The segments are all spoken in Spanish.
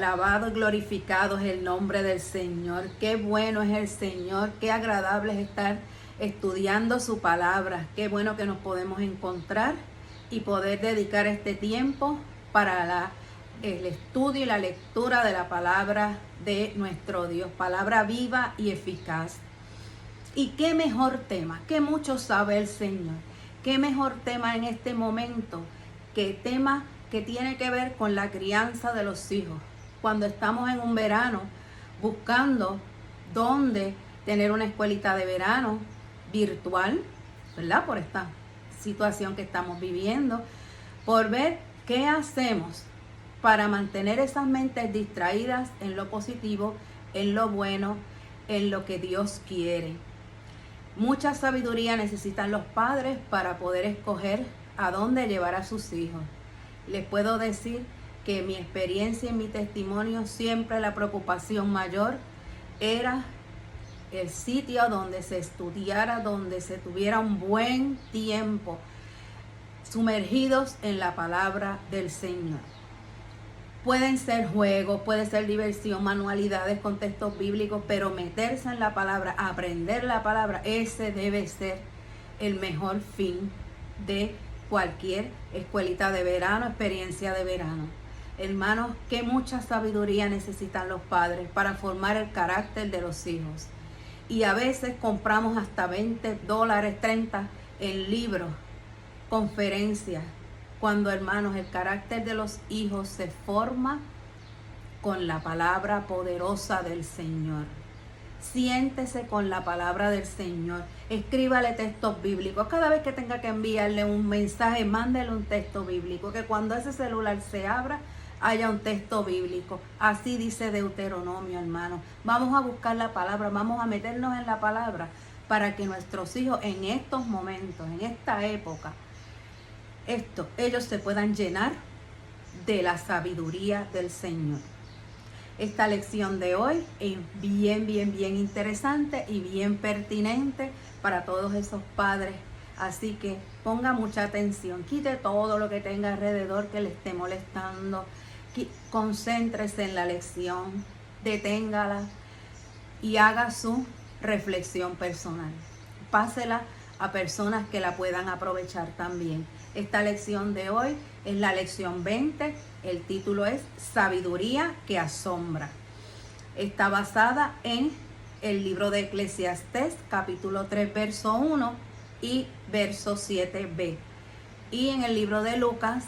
Alabado y glorificado es el nombre del Señor. Qué bueno es el Señor, qué agradable es estar estudiando su palabra. Qué bueno que nos podemos encontrar y poder dedicar este tiempo para el estudio y la lectura de la palabra de nuestro Dios. Palabra viva y eficaz. Y qué mejor tema, que mucho sabe el Señor. Qué mejor tema en este momento que tema que tiene que ver con la crianza de los hijos. Cuando estamos en un verano buscando dónde tener una escuelita de verano virtual, ¿verdad? Por esta situación que estamos viviendo, por ver qué hacemos para mantener esas mentes distraídas en lo positivo, en lo bueno, en lo que Dios quiere. Mucha sabiduría necesitan los padres para poder escoger a dónde llevar a sus hijos. Les puedo decir que en mi experiencia y en mi testimonio siempre la preocupación mayor era el sitio donde se estudiara, donde se tuviera un buen tiempo sumergidos en la palabra del Señor. Pueden ser juegos, puede ser diversión, manualidades con textos bíblicos, pero meterse en la palabra, aprender la palabra, ese debe ser el mejor fin de cualquier escuelita de verano, experiencia de verano. Hermanos, que mucha sabiduría necesitan los padres para formar el carácter de los hijos. Y a veces compramos hasta $20, $30 en libros, conferencias, cuando, hermanos, el carácter de los hijos se forma con la palabra poderosa del Señor. Siéntese con la palabra del Señor. Escríbale textos bíblicos. Cada vez que tenga que enviarle un mensaje, mándele un texto bíblico. Que cuando ese celular se abra, haya un texto bíblico. Así dice Deuteronomio, hermano. Vamos a buscar la palabra, vamos a meternos en la palabra para que nuestros hijos en estos momentos, en esta época, ellos se puedan llenar de la sabiduría del Señor. Esta lección de hoy es bien interesante y bien pertinente para todos esos padres. Así que ponga mucha atención, quite todo lo que tenga alrededor que le esté molestando, concéntrese en la lección, deténgala y haga su reflexión personal. Pásela a personas que la puedan aprovechar también. Esta lección de hoy es la lección 20, el título es Sabiduría que asombra. Está basada en el libro de Eclesiastés, capítulo 3, verso 1 y verso 7b. Y en el libro de Lucas,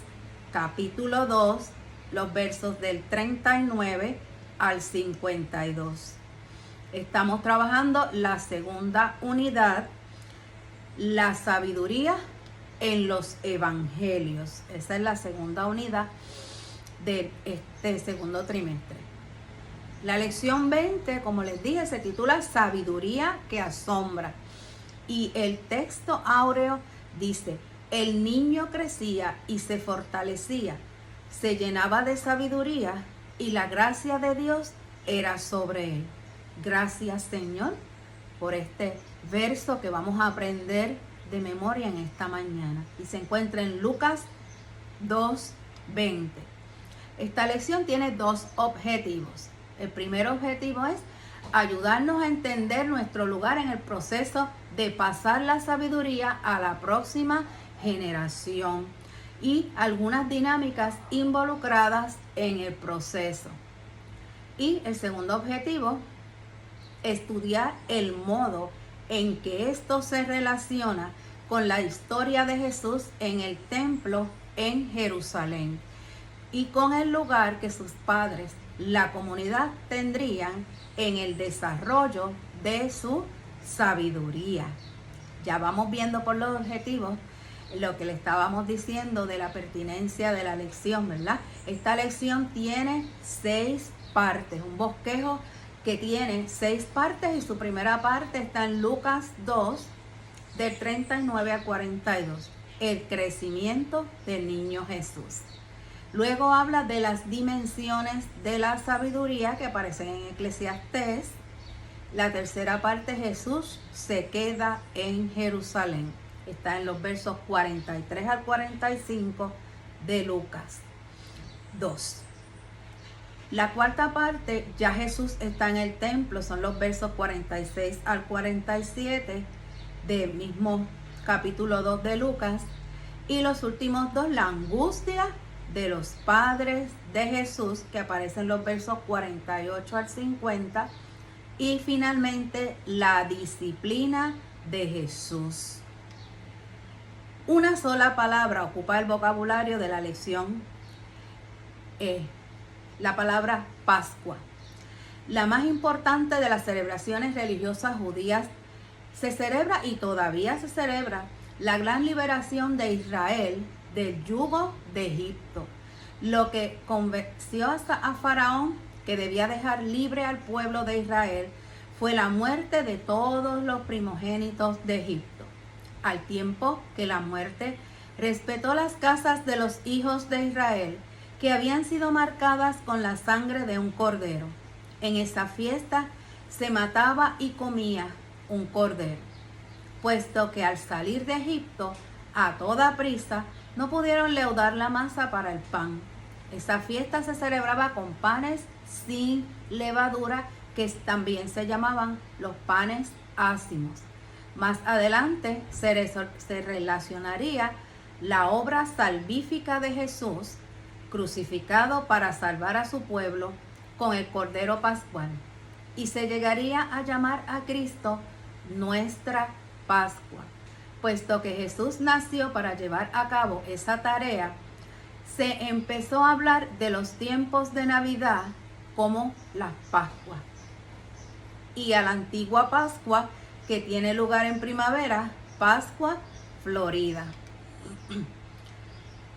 capítulo 2, los versos del 39 al 52. Estamos trabajando la segunda unidad, la sabiduría en los evangelios. Esa es la segunda unidad de este segundo trimestre. La lección 20, como les dije, se titula Sabiduría que asombra. Y el texto áureo dice: el niño crecía y se fortalecía, se llenaba de sabiduría y la gracia de Dios era sobre él. Gracias, Señor, por este verso que vamos a aprender de memoria en esta mañana. Y se encuentra en Lucas 2:20. Esta lección tiene dos objetivos. El primer objetivo es ayudarnos a entender nuestro lugar en el proceso de pasar la sabiduría a la próxima generación y algunas dinámicas involucradas en el proceso. Y el segundo objetivo, estudiar el modo en que esto se relaciona con la historia de Jesús en el templo en Jerusalén y con el lugar que sus padres, la comunidad, tendrían en el desarrollo de su sabiduría. Ya vamos viendo por los objetivos lo que le estábamos diciendo de la pertinencia de la lección, ¿verdad? Esta lección tiene 6 partes, un bosquejo que tiene 6 partes y su primera parte está en Lucas 2, del 39 a 42, el crecimiento del niño Jesús. Luego habla de las dimensiones de la sabiduría que aparecen en Eclesiastés. La tercera parte, Jesús se queda en Jerusalén. Está en los versos 43 al 45 de Lucas 2. La cuarta parte, ya Jesús está en el templo, son los versos 46 al 47 del mismo capítulo 2 de Lucas. Y los últimos dos, la angustia de los padres de Jesús, que aparecen en los versos 48 al 50. Y finalmente, la disciplina de Jesús. Una sola palabra ocupa el vocabulario de la lección, la palabra Pascua. La más importante de las celebraciones religiosas judías. Se celebra y todavía se celebra la gran liberación de Israel del yugo de Egipto, lo que convenció a Faraón que debía dejar libre al pueblo de Israel fue la muerte de todos los primogénitos de Egipto, al tiempo que la muerte respetó las casas de los hijos de Israel que habían sido marcadas con la sangre de un cordero. En esa fiesta se mataba y comía un cordero, puesto que al salir de Egipto a toda prisa no pudieron leudar la masa para el pan. Esa fiesta se celebraba con panes sin levadura, que también se llamaban los panes ácimos. Más adelante se relacionaría la obra salvífica de Jesús, crucificado para salvar a su pueblo, con el Cordero Pascual, y se llegaría a llamar a Cristo nuestra Pascua. Puesto que Jesús nació para llevar a cabo esa tarea, se empezó a hablar de los tiempos de Navidad como la Pascua, y a la antigua Pascua, que tiene lugar en primavera, Pascua florida.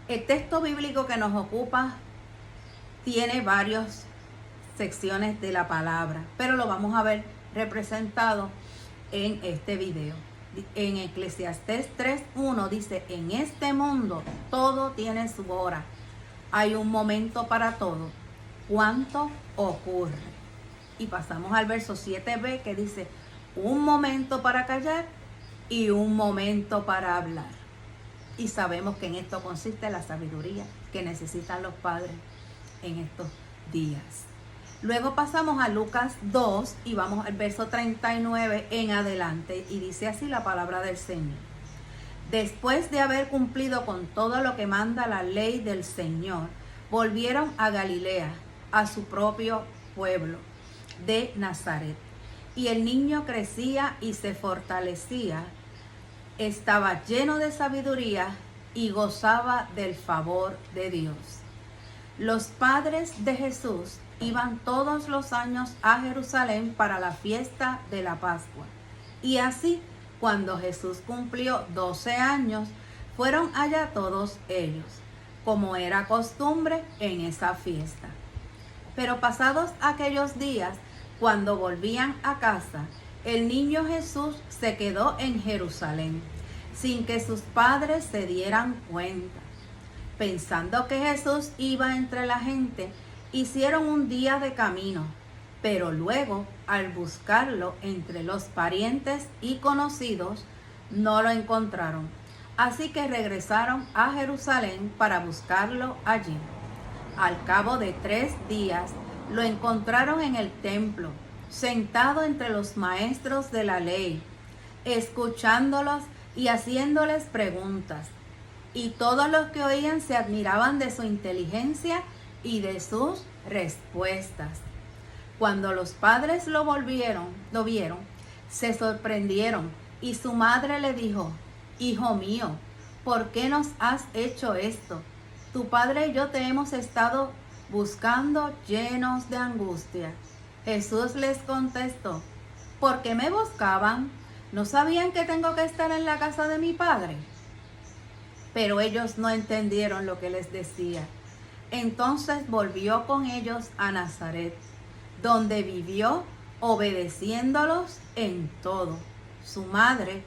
El texto bíblico que nos ocupa tiene varias secciones de la palabra, pero lo vamos a ver representado en este video. En Eclesiastés 3:1 dice: en este mundo todo tiene su hora, hay un momento para todo, cuanto ocurre. Y pasamos al verso 7b, que dice: un momento para callar y un momento para hablar. Y sabemos que en esto consiste la sabiduría que necesitan los padres en estos días. Luego pasamos a Lucas 2 y vamos al verso 39 en adelante, y dice así la palabra del Señor. Después de haber cumplido con todo lo que manda la ley del Señor, volvieron a Galilea, a su propio pueblo de Nazaret. Y el niño crecía y se fortalecía, estaba lleno de sabiduría y gozaba del favor de Dios. Los padres de Jesús iban todos los años a Jerusalén para la fiesta de la Pascua. Y así, cuando Jesús cumplió 12 años, fueron allá todos ellos, como era costumbre en esa fiesta. Pero pasados aquellos días, cuando volvían a casa, el niño Jesús se quedó en Jerusalén, sin que sus padres se dieran cuenta. Pensando que Jesús iba entre la gente, hicieron un día de camino, pero luego, al buscarlo entre los parientes y conocidos, no lo encontraron. Así que regresaron a Jerusalén para buscarlo allí. Al cabo de 3 días, lo encontraron en el templo, sentado entre los maestros de la ley, escuchándolos y haciéndoles preguntas. Y todos los que oían se admiraban de su inteligencia y de sus respuestas. Cuando los padres lo vieron, se sorprendieron, y su madre le dijo: Hijo mío, ¿por qué nos has hecho esto? Tu padre y yo te hemos estado buscando llenos de angustia. Jesús les contestó: ¿por qué me buscaban? ¿No sabían que tengo que estar en la casa de mi padre? Pero ellos no entendieron lo que les decía. Entonces volvió con ellos a Nazaret, donde vivió obedeciéndolos en todo. Su madre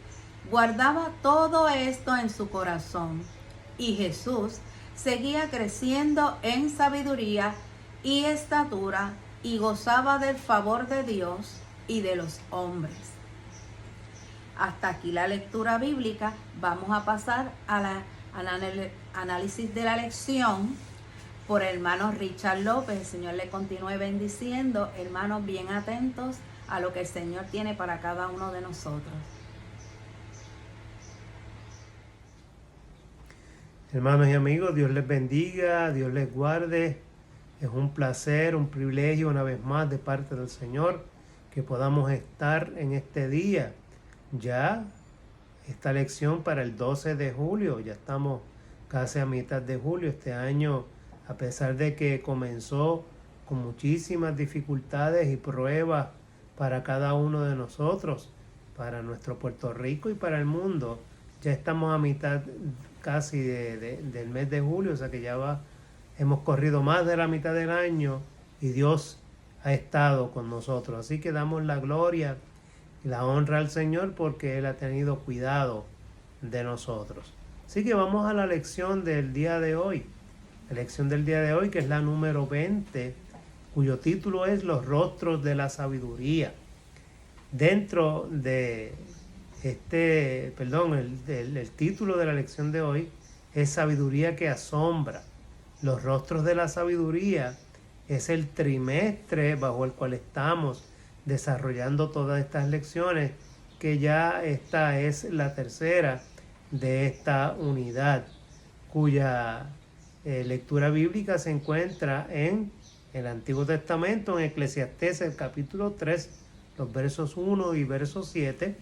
guardaba todo esto en su corazón, y Jesús seguía creciendo en sabiduría y estatura, y gozaba del favor de Dios y de los hombres. Hasta aquí la lectura bíblica. Vamos a pasar al análisis de la lección. por hermano Richard López. El Señor le continúe bendiciendo. Hermanos, bien atentos a lo que el Señor tiene para cada uno de nosotros. Hermanos y amigos, Dios les bendiga, Dios les guarde. Es un placer, un privilegio una vez más de parte del Señor que podamos estar en este día. Ya esta lección para el 12 de julio, ya estamos casi a mitad de julio. Este año, a pesar de que comenzó con muchísimas dificultades y pruebas para cada uno de nosotros, para nuestro Puerto Rico y para el mundo, ya estamos a mitad casi del mes de julio, o sea que ya hemos corrido más de la mitad del año y Dios ha estado con nosotros. Así que damos la gloria y la honra al Señor porque Él ha tenido cuidado de nosotros. Así que vamos a la lección del día de hoy. La lección del día de hoy, que es la número 20, cuyo título es Los rostros de la sabiduría. Dentro de el título de la lección de hoy es Sabiduría que asombra. Los rostros de la sabiduría es el trimestre bajo el cual estamos desarrollando todas estas lecciones, que ya esta es la tercera de esta unidad, cuya lectura bíblica se encuentra en el Antiguo Testamento, en Eclesiastés, el capítulo 3, los versos 1 y versos 7,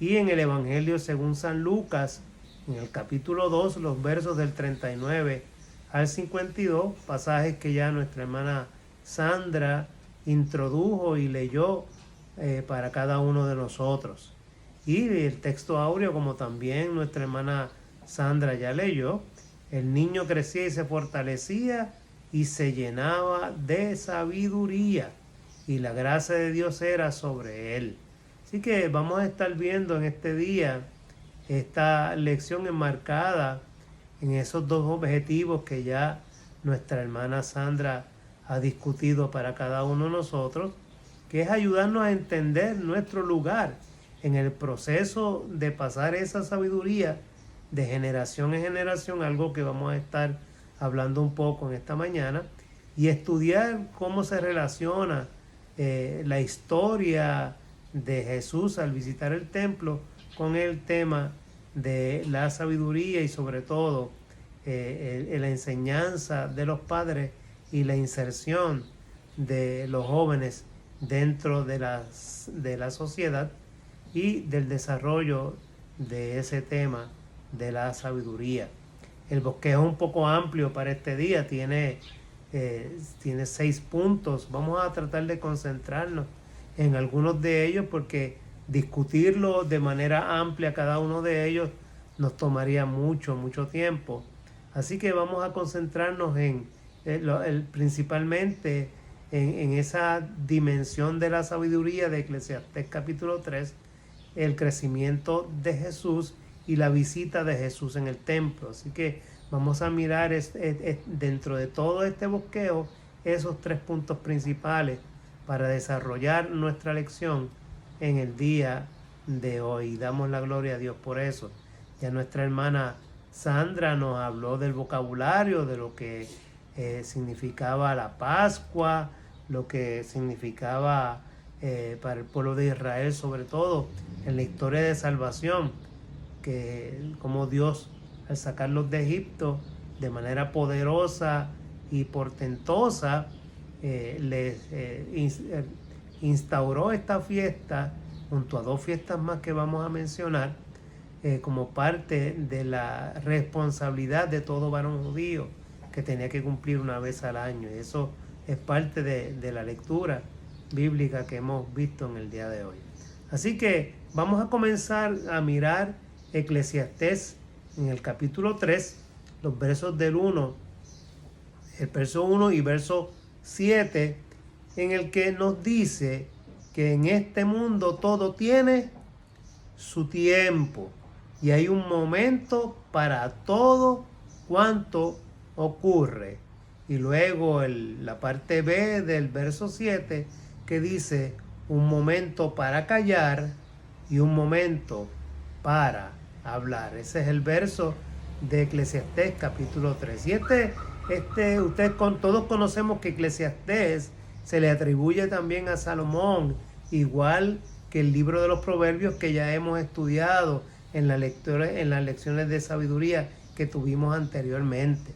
y en el Evangelio según San Lucas, en el capítulo 2, los versos del 39 al 52, pasajes que ya nuestra hermana Sandra introdujo y leyó para cada uno de nosotros. Y el texto áureo, como también nuestra hermana Sandra ya leyó, el niño crecía y se fortalecía y se llenaba de sabiduría, y la gracia de Dios era sobre él. Así que vamos a estar viendo en este día esta lección enmarcada en esos dos objetivos que ya nuestra hermana Sandra ha discutido para cada uno de nosotros, que es ayudarnos a entender nuestro lugar en el proceso de pasar esa sabiduría de generación en generación, algo que vamos a estar hablando un poco en esta mañana, y estudiar cómo se relaciona la historia de Jesús al visitar el templo con el tema de la sabiduría y sobre todo la enseñanza de los padres y la inserción de los jóvenes dentro de la sociedad y del desarrollo de ese tema de la sabiduría. El bosquejo es un poco amplio para este día, tiene 6 puntos. Vamos a tratar de concentrarnos en algunos de ellos porque discutirlo de manera amplia cada uno de ellos nos tomaría mucho tiempo. Así que vamos a concentrarnos principalmente en esa dimensión de la sabiduría de Eclesiastés capítulo 3, el crecimiento de Jesús y la visita de Jesús en el templo. Así que vamos a mirar dentro de todo este bosquejo esos 3 puntos principales para desarrollar nuestra lección en el día de hoy. Damos la gloria a Dios por eso. Ya nuestra hermana Sandra nos habló del vocabulario, de lo que significaba la Pascua, lo que significaba para el pueblo de Israel, sobre todo en la historia de salvación, que como Dios al sacarlos de Egipto de manera poderosa y portentosa les instauró esta fiesta junto a 2 fiestas más que vamos a mencionar como parte de la responsabilidad de todo varón judío que tenía que cumplir una vez al año. Y eso es parte de la lectura bíblica que hemos visto en el día de hoy. Así que vamos a comenzar a mirar Eclesiastés en el capítulo 3, los versos del 1, el verso 1 y verso 7, en el que nos dice que en este mundo todo tiene su tiempo y hay un momento para todo cuanto ocurre. Y luego la parte B del verso 7 que dice un momento para callar y un momento para hablar. Ese es el verso de Eclesiastés capítulo 3. Y este todos conocemos que Eclesiastés se le atribuye también a Salomón, igual que el libro de los Proverbios que ya hemos estudiado en las lecciones de sabiduría que tuvimos anteriormente.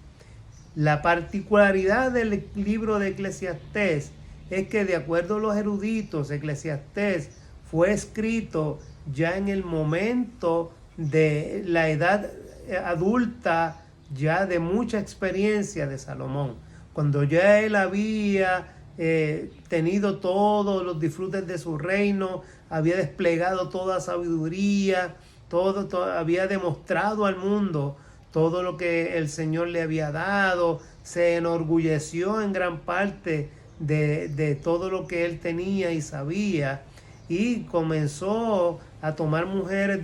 La particularidad del libro de Eclesiastés es que, de acuerdo a los eruditos, Eclesiastés fue escrito ya en el momento de la edad adulta, ya de mucha experiencia de Salomón, cuando ya él había tenido todos los disfrutes de su reino, había desplegado toda sabiduría, había demostrado al mundo todo lo que el Señor le había dado, se enorgulleció en gran parte de todo lo que él tenía y sabía, y comenzó a tomar mujeres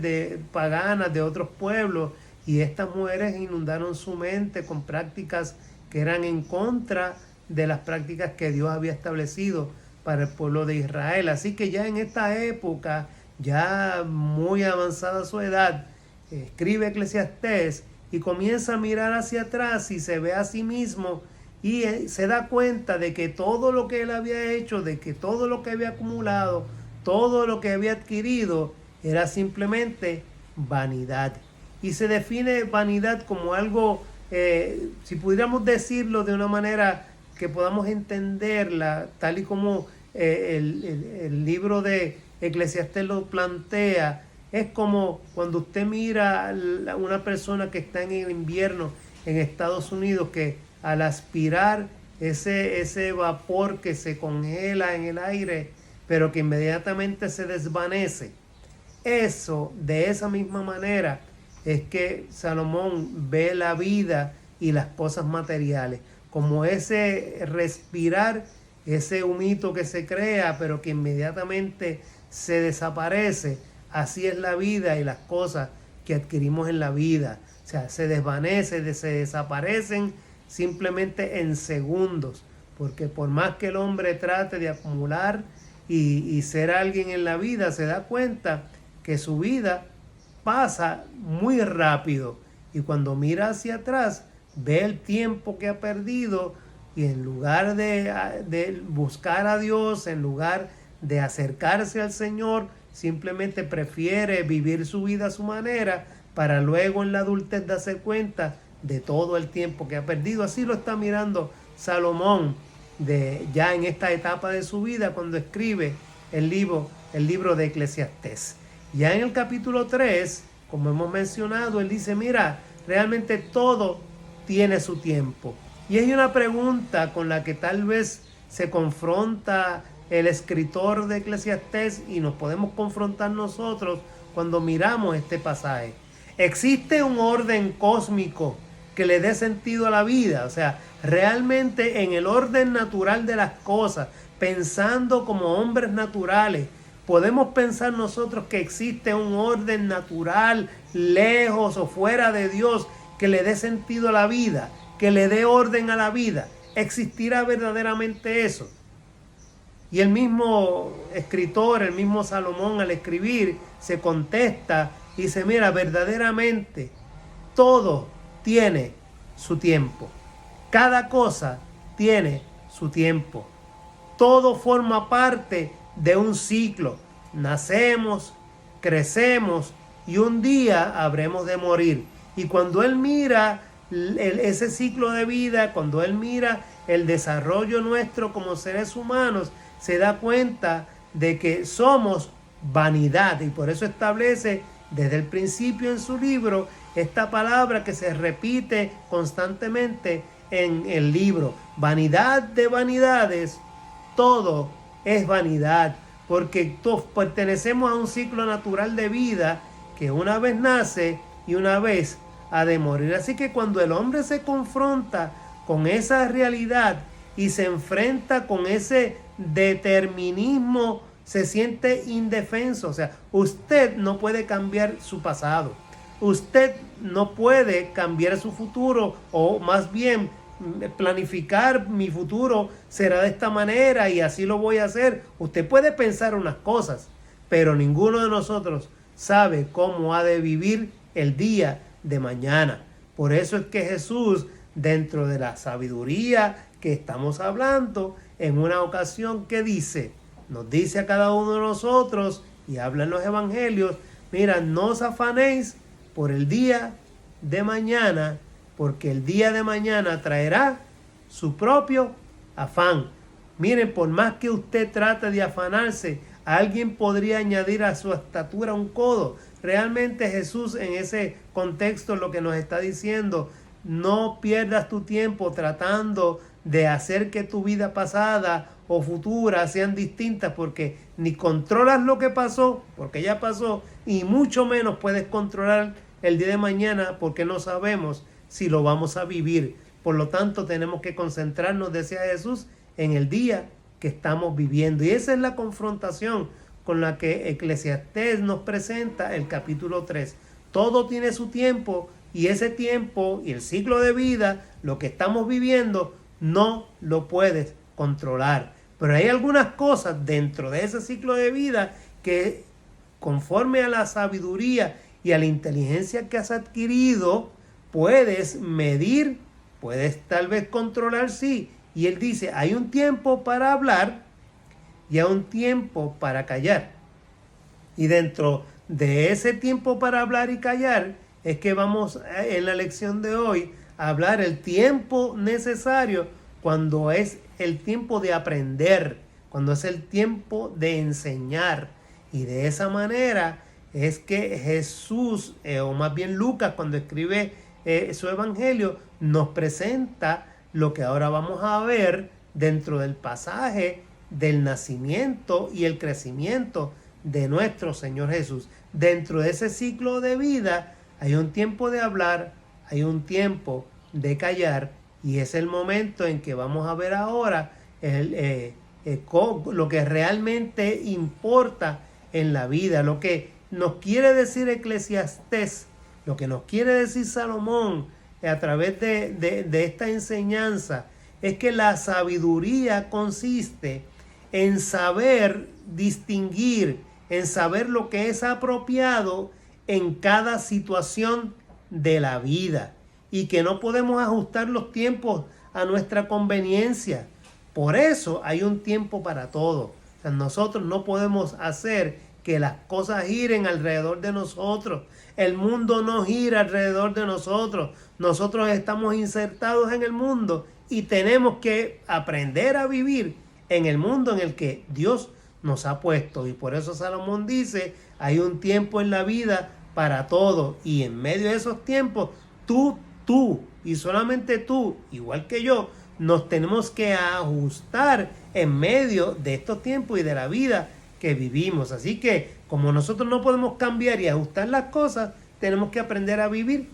paganas de otros pueblos, y estas mujeres inundaron su mente con prácticas que eran en contra de las prácticas que Dios había establecido para el pueblo de Israel. Así que ya en esta época, ya muy avanzada su edad, escribe Eclesiastés y comienza a mirar hacia atrás y se ve a sí mismo y se da cuenta de que todo lo que él había hecho, de que todo lo que había acumulado, todo lo que había adquirido era simplemente vanidad. Y se define vanidad como algo, si pudiéramos decirlo de una manera que podamos entenderla, tal y como el libro de Eclesiastés lo plantea, es como cuando usted mira a una persona que está en el invierno en Estados Unidos, que al aspirar ese vapor que se congela en el aire, pero que inmediatamente se desvanece. Eso, de esa misma manera, es que Salomón ve la vida y las cosas materiales, como ese respirar, ese humito que se crea, pero que inmediatamente se desaparece. Así es la vida y las cosas que adquirimos en la vida. O sea, se desvanecen, se desaparecen simplemente en segundos, porque por más que el hombre trate de acumular y ser alguien en la vida, se da cuenta que su vida pasa muy rápido, y cuando mira hacia atrás ve el tiempo que ha perdido, y en lugar de buscar a Dios, en lugar de acercarse al Señor, simplemente prefiere vivir su vida a su manera, para luego en la adultez darse cuenta de todo el tiempo que ha perdido. Así lo está mirando Salomón ya en esta etapa de su vida, cuando escribe el libro de Eclesiastés. Ya en el capítulo 3, como hemos mencionado, él dice, mira, realmente todo tiene su tiempo. Y hay una pregunta con la que tal vez se confronta el escritor de Eclesiastés, y nos podemos confrontar nosotros cuando miramos este pasaje. ¿Existe un orden cósmico que le dé sentido a la vida? O sea, realmente en el orden natural de las cosas, pensando como hombres naturales, ¿podemos pensar nosotros que existe un orden natural lejos o fuera de Dios que le dé sentido a la vida, que le dé orden a la vida? ¿Existirá verdaderamente eso? Y el mismo escritor, el mismo Salomón, al escribir, se contesta y dice, mira, verdaderamente todo tiene su tiempo. Cada cosa tiene su tiempo. Todo forma parte de un ciclo. Nacemos, crecemos y un día habremos de morir. Y cuando él mira ese ciclo de vida, cuando él mira el desarrollo nuestro como seres humanos, se da cuenta de que somos vanidad, y por eso establece desde el principio en su libro esta palabra que se repite constantemente en el libro: vanidad de vanidades, todo es vanidad, porque todos pertenecemos a un ciclo natural de vida que una vez nace y una vez ha de morir. Así que cuando el hombre se confronta con esa realidad y se enfrenta con ese determinismo, se siente indefenso. O sea, usted no puede cambiar su pasado, usted no puede cambiar su futuro, o más bien planificar mi futuro será de esta manera y así lo voy a hacer. Usted puede pensar unas cosas, pero ninguno de nosotros sabe cómo ha de vivir el día de mañana. Por eso es que Jesús dentro de la sabiduría que estamos hablando en una ocasión que nos dice a cada uno de nosotros y habla en los evangelios, mira, no os afanéis por el día de mañana, porque el día de mañana traerá su propio afán. Miren, por más que usted trate de afanarse, alguien podría añadir a su estatura un codo. Realmente Jesús en ese contexto lo que nos está diciendo, no pierdas tu tiempo tratando de hacer que tu vida pasada o futura sean distintas, porque ni controlas lo que pasó, porque ya pasó, y mucho menos puedes controlar el día de mañana, porque no sabemos si lo vamos a vivir. Por lo tanto, tenemos que concentrarnos, decía Jesús, en el día que estamos viviendo. Y esa es la confrontación con la que Eclesiastés nos presenta el capítulo 3. Todo tiene su tiempo, y ese tiempo y el ciclo de vida, lo que estamos viviendo, no lo puedes controlar. Pero hay algunas cosas dentro de ese ciclo de vida que, conforme a la sabiduría y a la inteligencia que has adquirido, puedes medir, puedes tal vez controlar, sí. Y él dice, hay un tiempo para hablar y hay un tiempo para callar. Y dentro de ese tiempo para hablar y callar, es que vamos en la lección de hoy a hablar el tiempo necesario cuando es el tiempo de aprender, cuando es el tiempo de enseñar. Y de esa manera es que Jesús, o más bien Lucas, cuando escribe su evangelio, nos presenta lo que ahora vamos a ver dentro del pasaje del nacimiento y el crecimiento de nuestro Señor Jesús. Dentro de ese ciclo de vida hay un tiempo de hablar, hay un tiempo de callar, y es el momento en que vamos a ver ahora lo que realmente importa en la vida, lo que nos quiere decir Eclesiastés, lo que nos quiere decir Salomón a través de esta enseñanza, es que la sabiduría consiste en saber distinguir, en saber lo que es apropiado en cada situación de la vida, y que no podemos ajustar los tiempos a nuestra conveniencia. Por eso hay un tiempo para todo. O sea, nosotros no podemos hacer que las cosas giren alrededor de nosotros. El mundo no gira alrededor de nosotros. Nosotros estamos insertados en el mundo y tenemos que aprender a vivir en el mundo en el que Dios nos ha puesto. Y por eso Salomón dice, hay un tiempo en la vida para todo, y en medio de esos tiempos tú y solamente tú, igual que yo, nos tenemos que ajustar en medio de estos tiempos y de la vida que vivimos. Así que como nosotros no podemos cambiar y ajustar las cosas, tenemos que aprender a vivir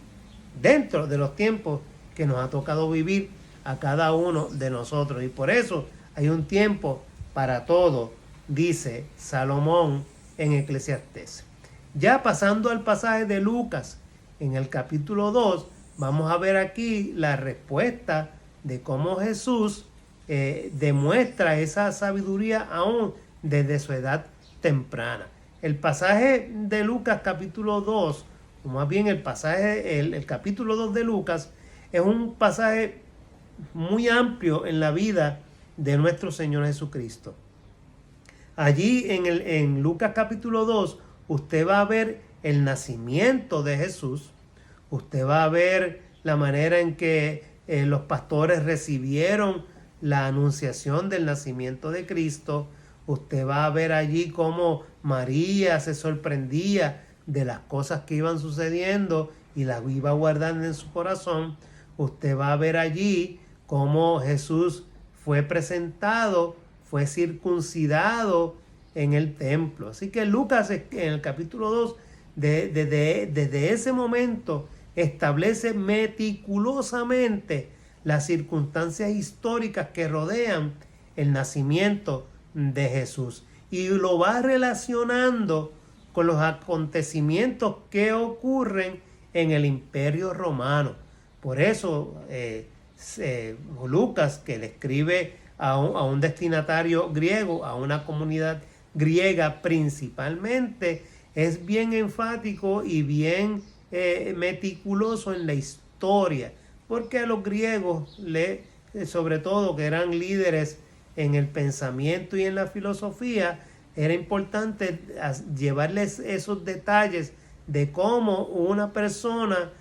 dentro de los tiempos que nos ha tocado vivir a cada uno de nosotros. Y por eso hay un tiempo para todo, dice Salomón en Eclesiastés. Ya pasando al pasaje de Lucas, en el capítulo 2, vamos a ver aquí la respuesta de cómo Jesús demuestra esa sabiduría aún desde su edad temprana. El pasaje de Lucas capítulo 2, o más bien el capítulo 2 de Lucas, es un pasaje muy amplio en la vida de nuestro Señor Jesucristo. Allí en Lucas capítulo 2, usted va a ver el nacimiento de Jesús. Usted va a ver la manera en que los pastores recibieron la anunciación del nacimiento de Cristo. Usted va a ver allí cómo María se sorprendía de las cosas que iban sucediendo y las iba guardando en su corazón. Usted va a ver allí cómo Jesús fue presentado, fue circuncidado en el templo. Así que Lucas en el capítulo 2, desde ese momento, establece meticulosamente las circunstancias históricas que rodean el nacimiento de Jesús, y lo va relacionando con los acontecimientos que ocurren en el Imperio Romano. Por eso Lucas, que le escribe a un destinatario griego, a una comunidad griega principalmente, es bien enfático y bien meticuloso en la historia porque a los griegos, sobre todo que eran líderes en el pensamiento y en la filosofía, era importante llevarles esos detalles de cómo una persona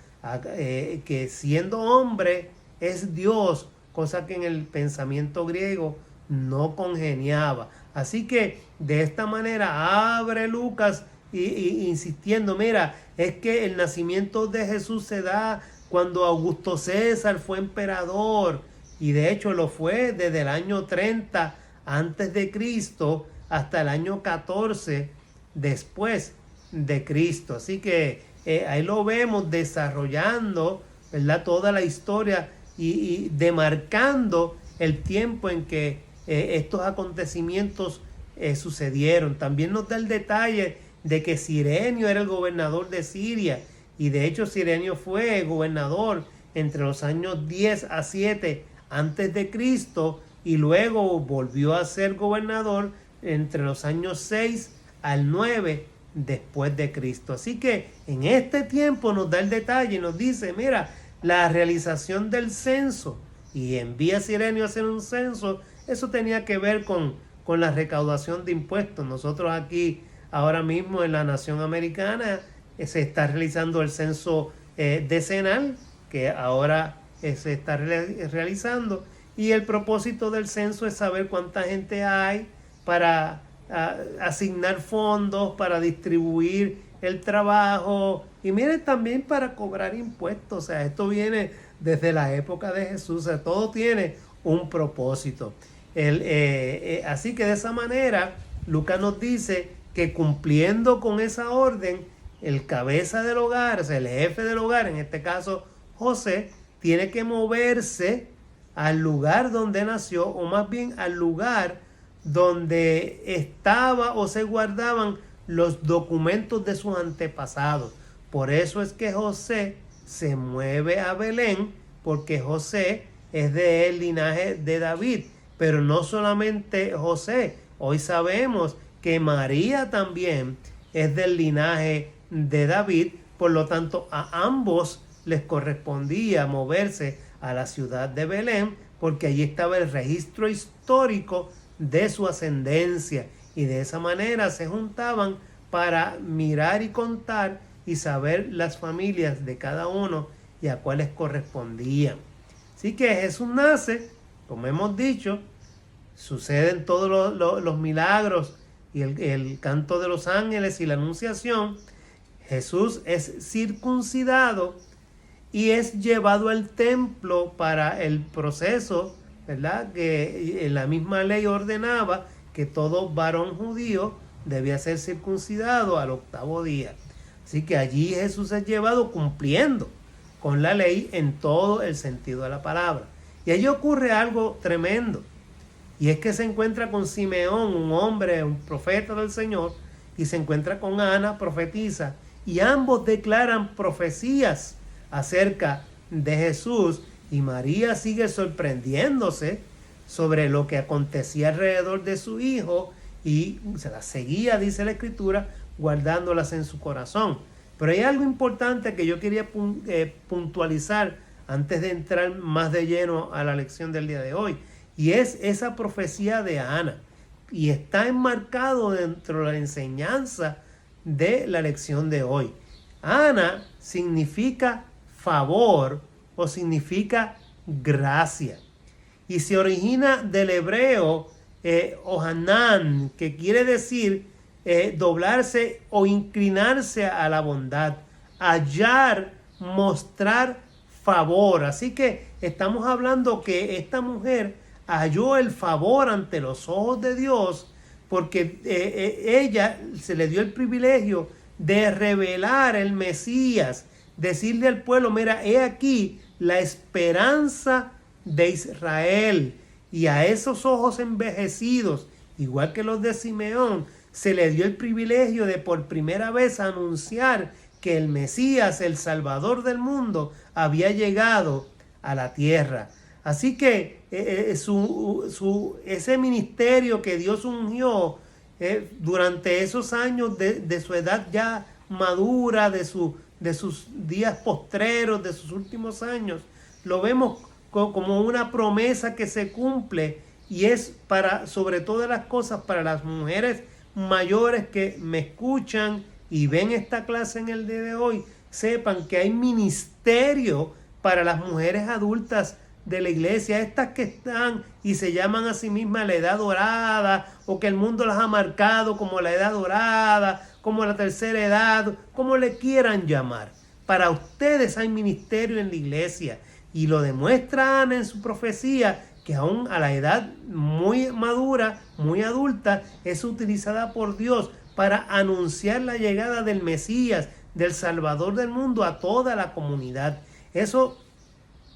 que siendo hombre es Dios, cosa que en el pensamiento griego no congeniaba. Así que de esta manera abre Lucas insistiendo, mira, es que el nacimiento de Jesús se da cuando Augusto César fue emperador, y de hecho lo fue desde el año 30 antes de Cristo hasta el año 14 después de Cristo. Así que ahí lo vemos desarrollando, ¿verdad?, toda la historia y demarcando el tiempo en que estos acontecimientos sucedieron. También nos da el detalle de que Cirenio era el gobernador de Siria, y de hecho Cirenio fue gobernador entre los años 10 a 7 antes de Cristo, y luego volvió a ser gobernador entre los años 6 al 9 después de Cristo. Así que en este tiempo nos da el detalle y nos dice, mira, la realización del censo, y envía a Cirenio a hacer un censo, eso tenía que ver con la recaudación de impuestos. Nosotros aquí ahora mismo en la nación americana se está realizando el censo decenal, que ahora se está realizando, y el propósito del censo es saber cuánta gente hay para asignar fondos, para distribuir el trabajo, y miren, también para cobrar impuestos. O sea, esto viene desde la época de Jesús. O sea, todo tiene un propósito. Así que de esa manera Lucas nos dice que cumpliendo con esa orden, el cabeza del hogar, o sea, el jefe del hogar, en este caso José, tiene que moverse al lugar donde nació, o más bien al lugar donde estaba o se guardaban los documentos de sus antepasados. Por eso es que José se mueve a Belén, porque José es del linaje de David. Pero no solamente José, hoy sabemos que María también es del linaje de David, por lo tanto a ambos les correspondía moverse a la ciudad de Belén, porque allí estaba el registro histórico de su ascendencia, y de esa manera se juntaban para mirar y contar y saber las familias de cada uno y a cuáles correspondían. Así que Jesús nace, como hemos dicho, suceden todos los milagros y el canto de los ángeles y la anunciación. Jesús es circuncidado y es llevado al templo para el proceso, ¿verdad?, que la misma ley ordenaba que todo varón judío debía ser circuncidado al 8º día. Así que allí Jesús es llevado cumpliendo con la ley en todo el sentido de la palabra. Y allí ocurre algo tremendo, y es que se encuentra con Simeón, un hombre, un profeta del Señor, y se encuentra con Ana, profetisa, y ambos declaran profecías acerca de Jesús, y María sigue sorprendiéndose sobre lo que acontecía alrededor de su hijo, y se las seguía, dice la Escritura, guardándolas en su corazón. Pero hay algo importante que yo quería puntualizar antes de entrar más de lleno a la lección del día de hoy, y es esa profecía de Ana, y está enmarcado dentro de la enseñanza de la lección de hoy. Ana significa favor o significa gracia, y se origina del hebreo Ohanan, que quiere decir doblarse o inclinarse a la bondad, hallar, mostrar favor. Así que estamos hablando que esta mujer halló el favor ante los ojos de Dios, porque ella se le dio el privilegio de revelar el Mesías, decirle al pueblo, mira, he aquí la esperanza de Israel. Y a esos ojos envejecidos, igual que los de Simeón, se le dio el privilegio de por primera vez anunciar que el Mesías, el Salvador del mundo, había llegado a la tierra. Así que ese ministerio que Dios ungió durante esos años de su edad ya madura, de sus días postreros, de sus últimos años, lo vemos como una promesa que se cumple, y es para, sobre todas las cosas, para las mujeres mayores que me escuchan y ven esta clase en el día de hoy, sepan que hay ministerio para las mujeres adultas de la iglesia, estas que están y se llaman a sí mismas la edad dorada, o que el mundo las ha marcado como la edad dorada, como la tercera edad, como le quieran llamar. Para ustedes hay ministerio en la iglesia, y lo demuestra Ana en su profecía, que aún a la edad muy madura, muy adulta, es utilizada por Dios para anunciar la llegada del Mesías, del Salvador del mundo, a toda la comunidad. Eso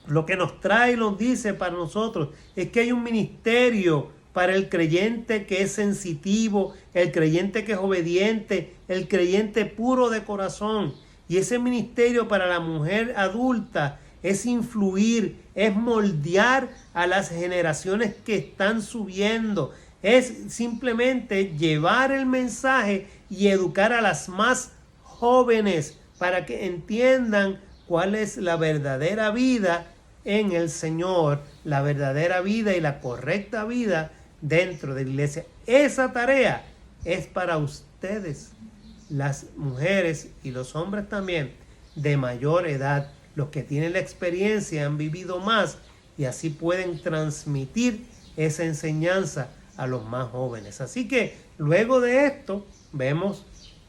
lo que nos trae y nos dice para nosotros es que hay un ministerio para el creyente que es sensitivo, el creyente que es obediente, el creyente puro de corazón. Y ese ministerio para la mujer adulta es influir, es moldear a las generaciones que están subiendo, es simplemente llevar el mensaje y educar a las más jóvenes para que entiendan cuál es la verdadera vida en el Señor, la verdadera vida y la correcta vida dentro de la iglesia. Esa tarea es para ustedes, las mujeres y los hombres también de mayor edad, los que tienen la experiencia, han vivido más, y así pueden transmitir esa enseñanza a los más jóvenes. Así que luego de esto vemos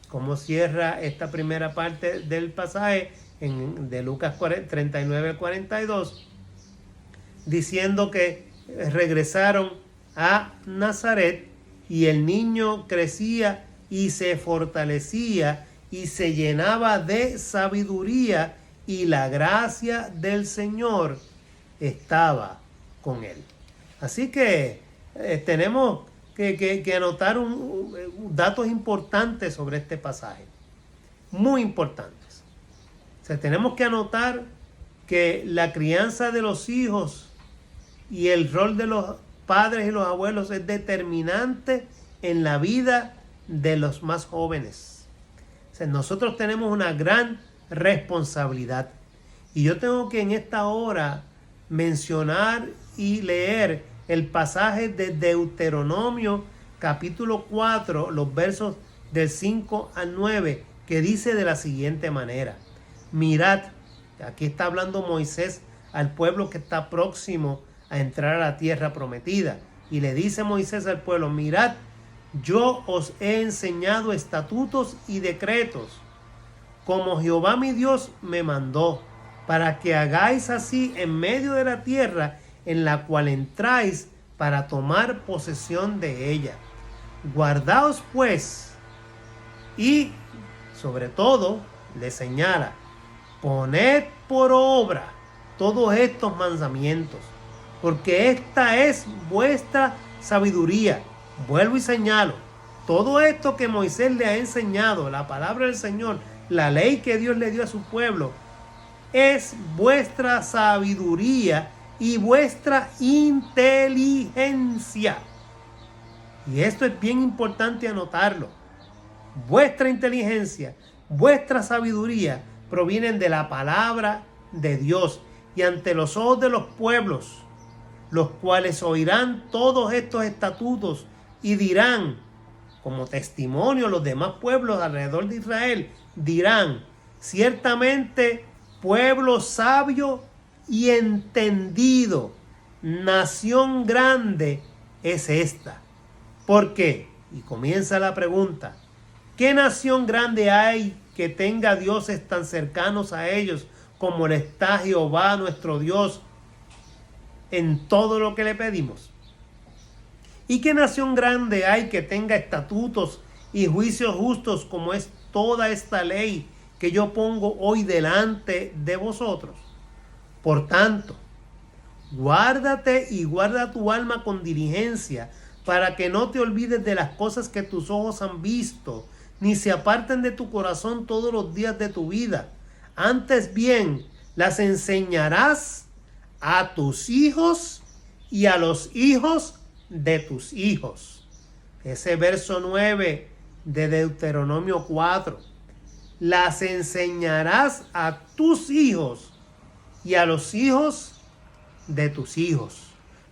cómo cierra esta primera parte del pasaje de Lucas 39 al 42, diciendo que regresaron a Nazaret, y el niño crecía y se fortalecía y se llenaba de sabiduría, y la gracia del Señor estaba con él. Así que tenemos que anotar datos importantes sobre este pasaje, muy importantes. O sea, tenemos que anotar que la crianza de los hijos y el rol de los padres y los abuelos es determinante en la vida de los más jóvenes. O sea, nosotros tenemos una gran responsabilidad, y yo tengo que en esta hora mencionar y leer el pasaje de Deuteronomio capítulo 4, los versos del 5 al 9, que dice de la siguiente manera: mirad, aquí está hablando Moisés al pueblo que está próximo a entrar a la tierra prometida, y le dice Moisés al pueblo: mirad, yo os he enseñado estatutos y decretos, como Jehová mi Dios me mandó, para que hagáis así en medio de la tierra en la cual entráis para tomar posesión de ella. Guardaos pues, y sobre todo le señala: poned por obra todos estos mandamientos, porque esta es vuestra sabiduría. Vuelvo y señalo, todo esto que Moisés le ha enseñado, la palabra del Señor, la ley que Dios le dio a su pueblo, es vuestra sabiduría y vuestra inteligencia. Y esto es bien importante anotarlo. Vuestra inteligencia, vuestra sabiduría provienen de la palabra de Dios, y ante los ojos de los pueblos, los cuales oirán todos estos estatutos y dirán, como testimonio a los demás pueblos alrededor de Israel, dirán: ciertamente pueblo sabio y entendido, nación grande es esta. ¿Por qué? Y comienza la pregunta: ¿qué nación grande hay que tenga dioses tan cercanos a ellos como le está Jehová nuestro Dios en todo lo que le pedimos? ¿Y qué nación grande hay que tenga estatutos y juicios justos como es toda esta ley que yo pongo hoy delante de vosotros? Por tanto, guárdate y guarda tu alma con diligencia, para que no te olvides de las cosas que tus ojos han visto, ni se aparten de tu corazón todos los días de tu vida. Antes bien, las enseñarás a tus hijos y a los hijos de tus hijos. Ese verso 9 de Deuteronomio 4. Las enseñarás a tus hijos y a los hijos de tus hijos.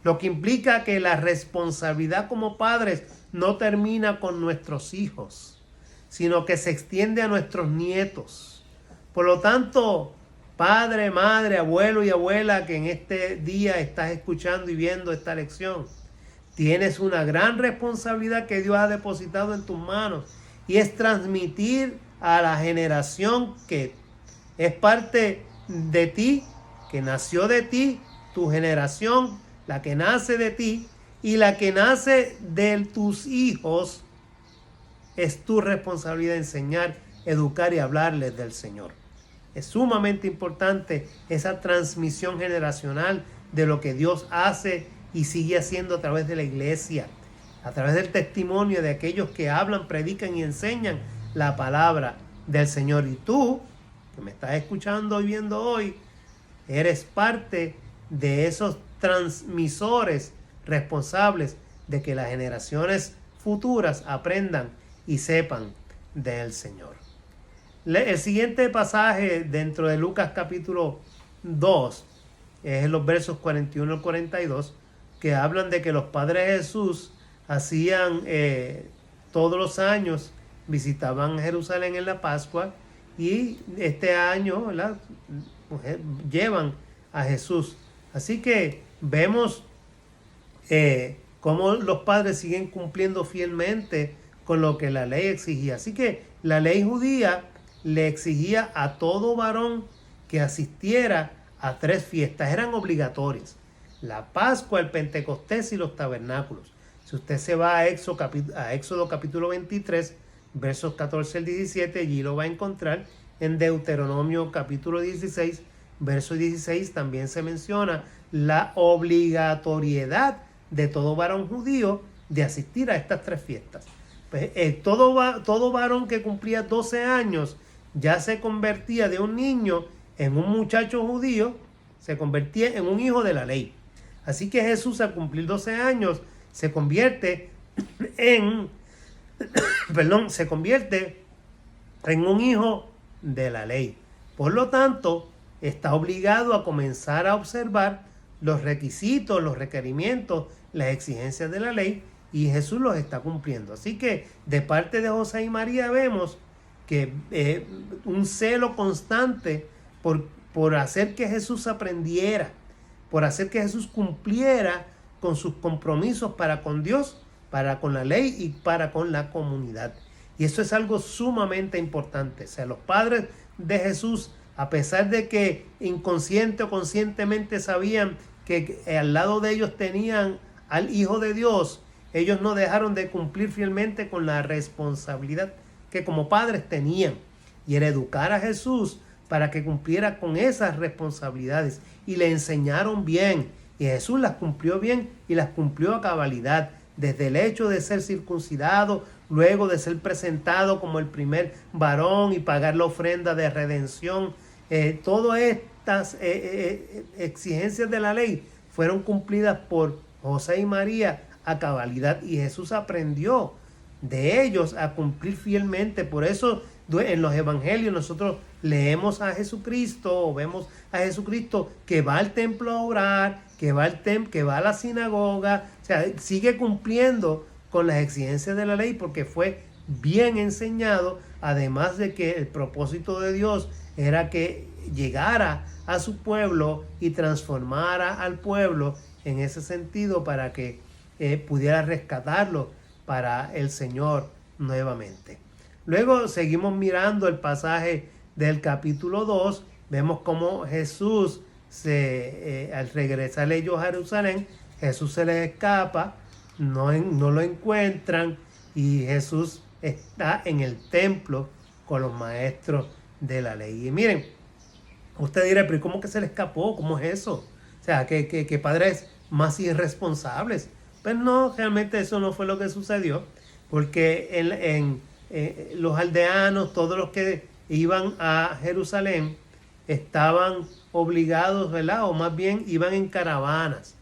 Lo que implica que la responsabilidad como padres no termina con nuestros hijos, sino que se extiende a nuestros nietos. Por lo tanto, padre, madre, abuelo y abuela que en este día estás escuchando y viendo esta lección, tienes una gran responsabilidad que Dios ha depositado en tus manos, y es transmitir a la generación que es parte de ti, que nació de ti, tu generación, la que nace de ti y la que nace de tus hijos. Es tu responsabilidad enseñar, educar y hablarles del Señor. Es sumamente importante esa transmisión generacional de lo que Dios hace y sigue haciendo a través de la iglesia, a través del testimonio de aquellos que hablan, predican y enseñan la palabra del Señor. Y tú, que me estás escuchando y viendo hoy, eres parte de esos transmisores responsables de que las generaciones futuras aprendan y sepan del Señor. El siguiente pasaje dentro de Lucas capítulo 2 es en los versos 41 al 42, que hablan de que los padres de Jesús hacían todos los años, visitaban Jerusalén en la Pascua, y este año, ¿verdad?, llevan a Jesús. Así que vemos cómo los padres siguen cumpliendo fielmente con lo que la ley exigía. Así que la ley judía le exigía a todo varón que asistiera a 3 fiestas, eran obligatorias: la Pascua, el Pentecostés y los tabernáculos. Si usted se va a Éxodo capítulo 23, versos 14 al 17, allí lo va a encontrar. En Deuteronomio capítulo 16, verso 16, también se menciona la obligatoriedad de todo varón judío de asistir a estas 3 fiestas. Pues, todo varón que cumplía 12 años ya se convertía de un niño en un muchacho judío, se convertía en un hijo de la ley. Así que Jesús, al cumplir 12 años, se convierte en un hijo de la ley. Por lo tanto, está obligado a comenzar a observar los requisitos, los requerimientos, las exigencias de la ley, y Jesús los está cumpliendo. Así que de parte de José y María vemos que un celo constante por hacer que Jesús aprendiera, por hacer que Jesús cumpliera con sus compromisos para con Dios, para con la ley y para con la comunidad. Y eso es algo sumamente importante. O sea, los padres de Jesús, a pesar de que inconsciente o conscientemente sabían que al lado de ellos tenían al Hijo de Dios, ellos no dejaron de cumplir fielmente con la responsabilidad que como padres tenían, y era educar a Jesús para que cumpliera con esas responsabilidades, y le enseñaron bien, y Jesús las cumplió bien y las cumplió a cabalidad, desde el hecho de ser circuncidado, luego de ser presentado como el primer varón y pagar la ofrenda de redención. Todas estas exigencias de la ley fueron cumplidas por José y María a cabalidad, y Jesús aprendió de ellos a cumplir fielmente. Por eso en los evangelios nosotros leemos a Jesucristo, o vemos a Jesucristo que va al templo a orar, que va a la sinagoga. O sea, sigue cumpliendo con las exigencias de la ley porque fue bien enseñado, además de que el propósito de Dios era que llegara a su pueblo y transformara al pueblo en ese sentido para que pudiera rescatarlo para el Señor nuevamente. Luego seguimos mirando el pasaje del capítulo 2, vemos cómo Jesús, al regresar ellos a Jerusalén, Jesús se les escapa, no lo encuentran, y Jesús está en el templo con los maestros de la ley. Y miren, usted dirá, pero ¿cómo que se le escapó? ¿Cómo es eso? O sea, que padres más irresponsables. Pues no, realmente eso no fue lo que sucedió, porque los aldeanos, todos los que iban a Jerusalén, estaban obligados, ¿verdad? O más bien iban en caravanas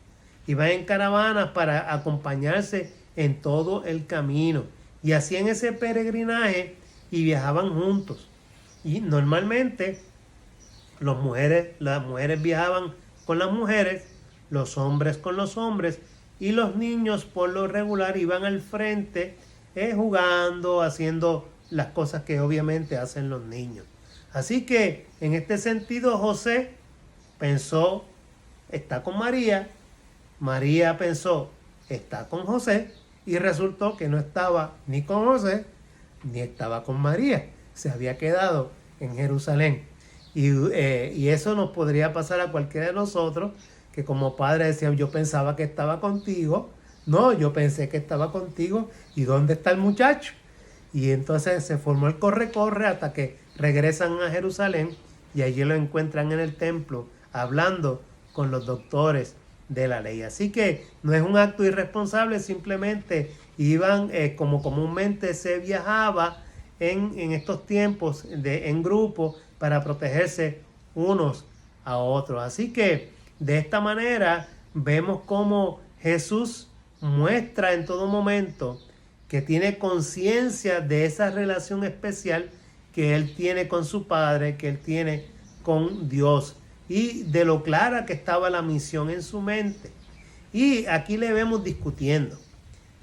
para acompañarse en todo el camino, y hacían ese peregrinaje y viajaban juntos. Y normalmente las mujeres viajaban con las mujeres, los hombres con los hombres, y los niños por lo regular iban al frente jugando, haciendo las cosas que obviamente hacen los niños. Así que en este sentido José pensó, está con María, María pensó, está con José, y resultó que no estaba ni con José, ni estaba con María, se había quedado en Jerusalén. Y eso nos podría pasar a cualquiera de nosotros, que como padre decían, yo pensaba que estaba contigo, no, yo pensé que estaba contigo, ¿y dónde está el muchacho? Y entonces se formó el corre-corre hasta que regresan a Jerusalén y allí lo encuentran en el templo hablando con los doctores de la ley. Así que no es un acto irresponsable, simplemente iban como comúnmente se viajaba en estos tiempos en grupo para protegerse unos a otros. Así que de esta manera vemos cómo Jesús muestra en todo momento que tiene conciencia de esa relación especial que él tiene con su Padre, que él tiene con Dios, y de lo clara que estaba la misión en su mente. Y aquí le vemos discutiendo,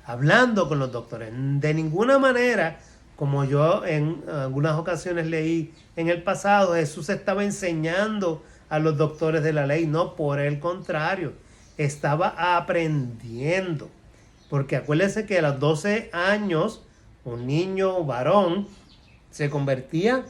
hablando con los doctores. De ninguna manera, como yo en algunas ocasiones leí en el pasado, Jesús estaba enseñando a los doctores de la ley. No, por el contrario, estaba aprendiendo. Porque acuérdense que a los 12 años, un niño varón se convertía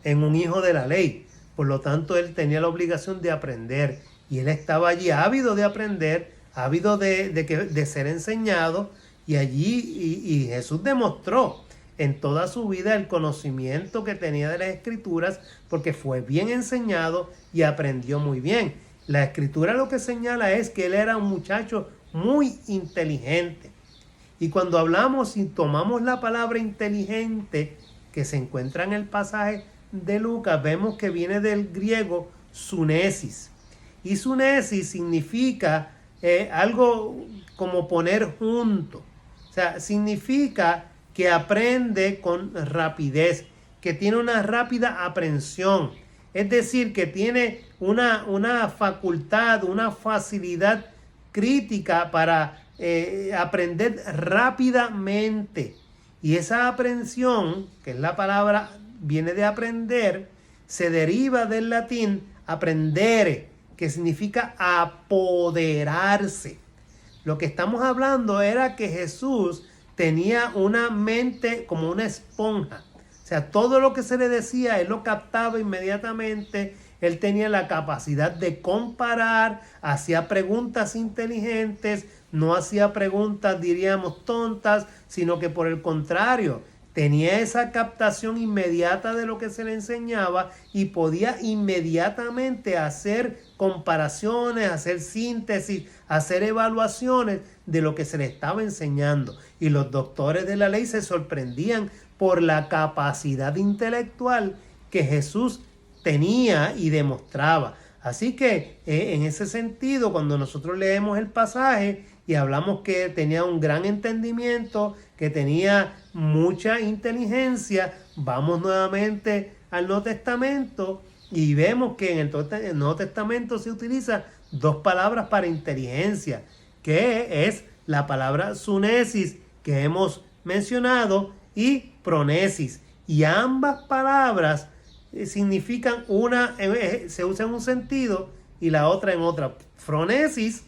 en un hijo de la ley. Por lo tanto, él tenía la obligación de aprender. Y él estaba allí ávido de aprender, ávido de ser enseñado. Y allí Jesús demostró en toda su vida el conocimiento que tenía de las Escrituras, porque fue bien enseñado y aprendió muy bien. La Escritura lo que señala es que él era un muchacho muy inteligente. Y cuando hablamos y tomamos la palabra inteligente que se encuentra en el pasaje de Lucas, vemos que viene del griego sunesis. Y sunesis significa algo como poner junto. O sea, significa que aprende con rapidez, que tiene una rápida aprehensión. Es decir, que tiene una facultad, una facilidad crítica para aprender rápidamente. Y esa aprehensión, que es la palabra, viene de aprender, se deriva del latín aprendere, que significa apoderarse. Lo que estamos hablando era que Jesús tenía una mente como una esponja. O sea, todo lo que se le decía, él lo captaba inmediatamente. Él tenía la capacidad de comparar, hacía preguntas inteligentes, no hacía preguntas, diríamos, tontas, sino que por el contrario, tenía esa captación inmediata de lo que se le enseñaba y podía inmediatamente hacer comparaciones, hacer síntesis, hacer evaluaciones de lo que se le estaba enseñando. Y los doctores de la ley se sorprendían por la capacidad intelectual que Jesús tenía y demostraba. Así que en ese sentido, cuando nosotros leemos el pasaje y hablamos que tenía un gran entendimiento, que tenía mucha inteligencia, vamos nuevamente al Nuevo Testamento y vemos que en el Nuevo Testamento se utiliza dos palabras para inteligencia, que es la palabra sunesis que hemos mencionado y pronesis. Y ambas palabras significan se usa en un sentido y la otra en otra. Phronesis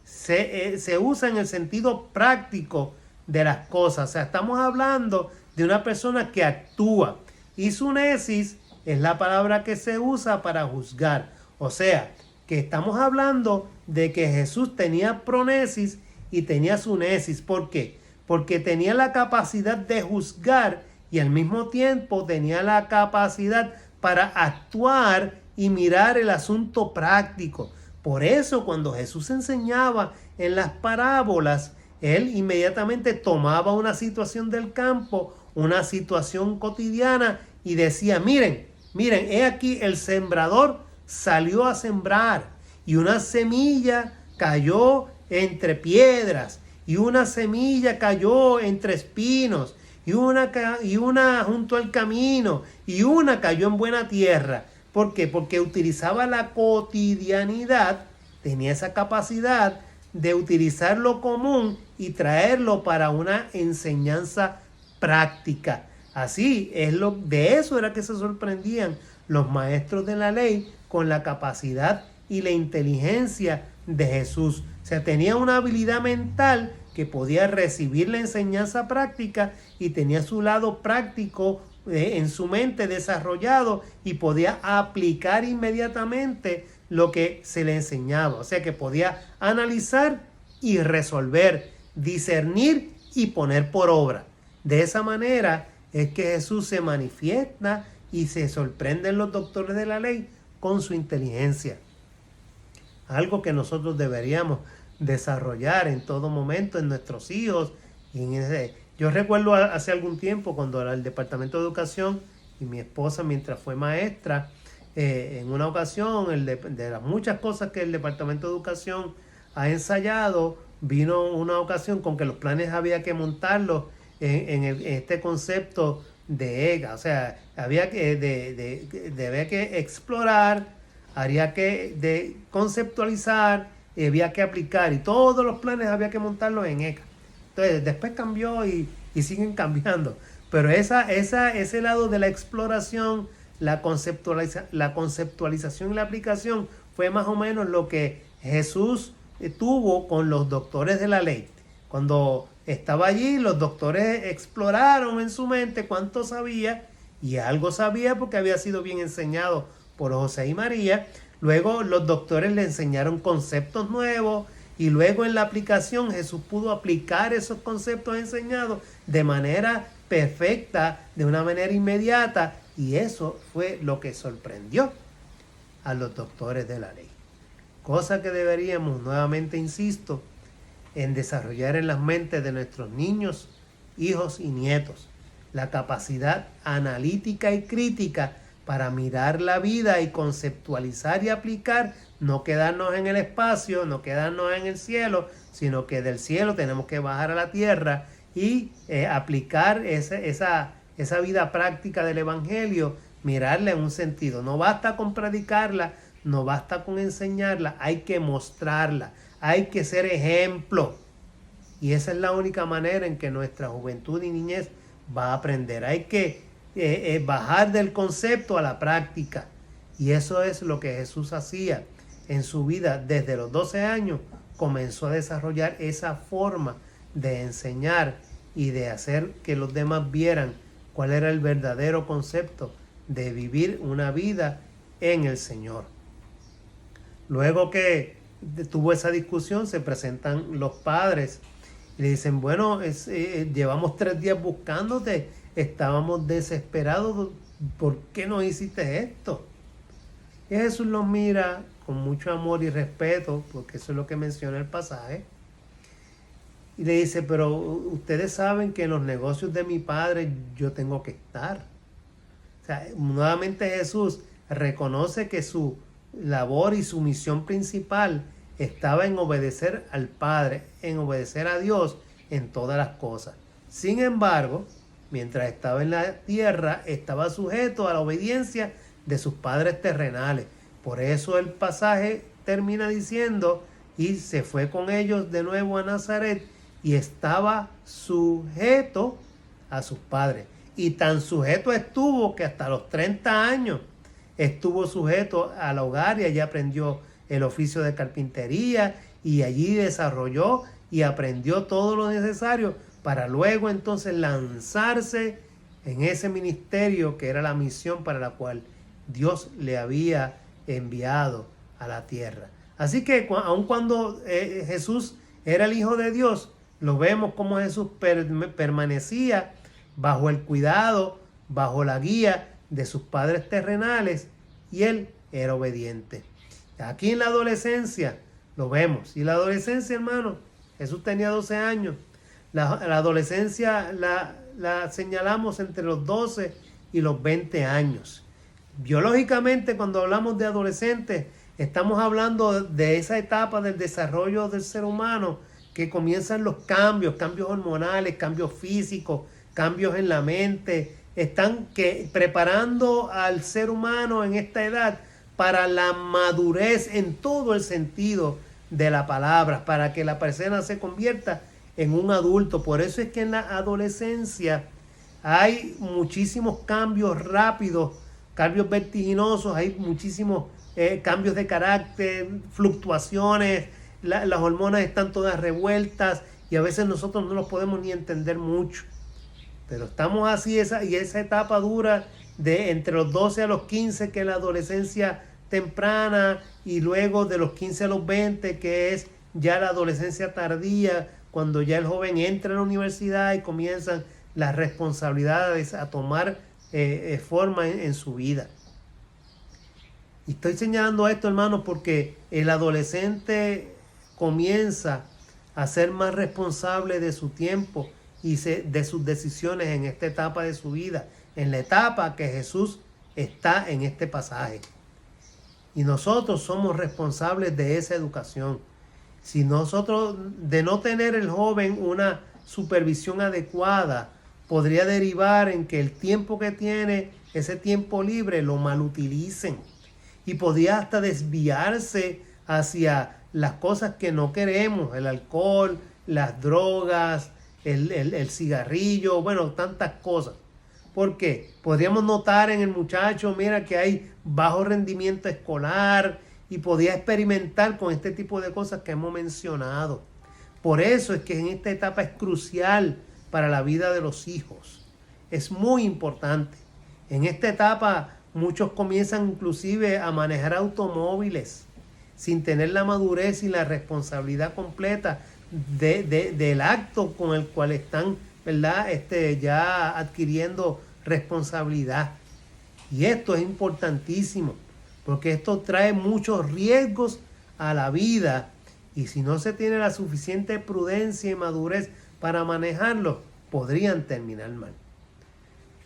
se usa en el sentido práctico de las cosas. O sea, estamos hablando de una persona que actúa. Y sunesis es la palabra que se usa para juzgar. O sea, que estamos hablando de que Jesús tenía pronesis y tenía sunesis. ¿Por qué? Porque tenía la capacidad de juzgar y al mismo tiempo tenía la capacidad para actuar y mirar el asunto práctico. Por eso cuando Jesús enseñaba en las parábolas, él inmediatamente tomaba una situación del campo, una situación cotidiana y decía, miren, he aquí el sembrador salió a sembrar y una semilla cayó entre piedras y una semilla cayó entre espinos y una junto al camino y una cayó en buena tierra. ¿Por qué? Porque utilizaba la cotidianidad, tenía esa capacidad de utilizar lo común y traerlo para una enseñanza práctica. Así de eso era que se sorprendían los maestros de la ley con la capacidad y la inteligencia de Jesús. O sea, tenía una habilidad mental que podía recibir la enseñanza práctica y tenía su lado práctico en su mente desarrollado y podía aplicar inmediatamente lo que se le enseñaba. O sea que podía analizar y resolver, discernir y poner por obra. De esa manera es que Jesús se manifiesta y se sorprenden los doctores de la ley con su inteligencia. Algo que nosotros deberíamos desarrollar en todo momento en nuestros hijos. Yo recuerdo hace algún tiempo cuando era el Departamento de Educación y mi esposa mientras fue maestra, en una ocasión, de las muchas cosas que el Departamento de Educación ha ensayado, vino una ocasión con que los planes había que montarlos en este concepto de EGA. O sea, había que explorar, había que conceptualizar, había que aplicar y todos los planes había que montarlos en EGA. Entonces, después cambió y siguen cambiando. Pero ese lado de la exploración, la conceptualización y la aplicación fue más o menos lo que Jesús tuvo con los doctores de la ley. Cuando estaba allí, los doctores exploraron en su mente cuánto sabía, y algo sabía porque había sido bien enseñado por José y María. Luego los doctores le enseñaron conceptos nuevos y luego en la aplicación Jesús pudo aplicar esos conceptos enseñados de manera perfecta, de una manera inmediata, y eso fue lo que sorprendió a los doctores de la ley. Cosa que deberíamos, nuevamente insisto, en desarrollar en las mentes de nuestros niños, hijos y nietos la capacidad analítica y crítica para mirar la vida y conceptualizar y aplicar, no quedarnos en el espacio, no quedarnos en el cielo, sino que del cielo tenemos que bajar a la tierra y aplicar esa vida práctica del Evangelio, mirarla en un sentido. No basta con predicarla, no basta con enseñarla, hay que mostrarla, hay que ser ejemplo. Y esa es la única manera en que nuestra juventud y niñez va a aprender. Hay que bajar del concepto a la práctica. Y eso es lo que Jesús hacía en su vida. Desde los 12 años comenzó a desarrollar esa forma de enseñar y de hacer que los demás vieran cuál era el verdadero concepto de vivir una vida en el Señor. Luego que tuvo esa discusión, se presentan los padres y le dicen, bueno, llevamos 3 días buscándote, estábamos desesperados, ¿por qué no hiciste esto? Y Jesús los mira con mucho amor y respeto, porque eso es lo que menciona el pasaje, y le dice, pero ustedes saben que en los negocios de mi Padre yo tengo que estar. O sea, nuevamente Jesús reconoce que su labor y su misión principal estaba en obedecer al Padre, en obedecer a Dios en todas las cosas. Sin embargo, mientras estaba en la tierra, estaba sujeto a la obediencia de sus padres terrenales. Por eso el pasaje termina diciendo, y se fue con ellos de nuevo a Nazaret, y estaba sujeto a sus padres. Y tan sujeto estuvo que hasta los 30 años estuvo sujeto al hogar y allí aprendió el oficio de carpintería y allí desarrolló y aprendió todo lo necesario para luego entonces lanzarse en ese ministerio que era la misión para la cual Dios le había enviado a la tierra. Así que aun cuando Jesús era el Hijo de Dios, lo vemos como Jesús permanecía bajo el cuidado, bajo la guía de sus padres terrenales, y él era obediente. Aquí en la adolescencia lo vemos. Y la adolescencia, hermano, Jesús tenía 12 años. La adolescencia la señalamos entre los 12 y los 20 años. Biológicamente, cuando hablamos de adolescentes, estamos hablando de esa etapa del desarrollo del ser humano que comienzan los cambios hormonales, cambios físicos, cambios en la mente, están preparando al ser humano en esta edad para la madurez en todo el sentido de la palabra, para que la persona se convierta en un adulto. Por eso es que en la adolescencia hay muchísimos cambios rápidos, cambios vertiginosos, hay muchísimos cambios de carácter, fluctuaciones, las hormonas están todas revueltas y a veces nosotros no los podemos ni entender mucho. Pero estamos así, esa etapa dura de entre los 12 a los 15, que es la adolescencia temprana, y luego de los 15 a los 20, que es ya la adolescencia tardía, cuando ya el joven entra a la universidad y comienzan las responsabilidades a tomar forma en su vida. Y estoy señalando esto, hermanos, porque el adolescente comienza a ser más responsable de su tiempo y de sus decisiones en esta etapa de su vida, en la etapa que Jesús está en este pasaje. Y nosotros somos responsables de esa educación. Si nosotros, de no tener el joven una supervisión adecuada, podría derivar en que el tiempo que tiene, ese tiempo libre, lo malutilicen. Y podría hasta desviarse hacia las cosas que no queremos, el alcohol, las drogas, el cigarrillo, bueno, tantas cosas. ¿Por qué? Podríamos notar en el muchacho, mira, que hay bajo rendimiento escolar y podía experimentar con este tipo de cosas que hemos mencionado. Por eso es que en esta etapa es crucial para la vida de los hijos. Es muy importante. En esta etapa muchos comienzan inclusive a manejar automóviles sin tener la madurez y la responsabilidad completa del acto con el cual están, ¿verdad? Ya adquiriendo responsabilidad. Y esto es importantísimo, porque esto trae muchos riesgos a la vida, y si no se tiene la suficiente prudencia y madurez para manejarlo, podrían terminar mal.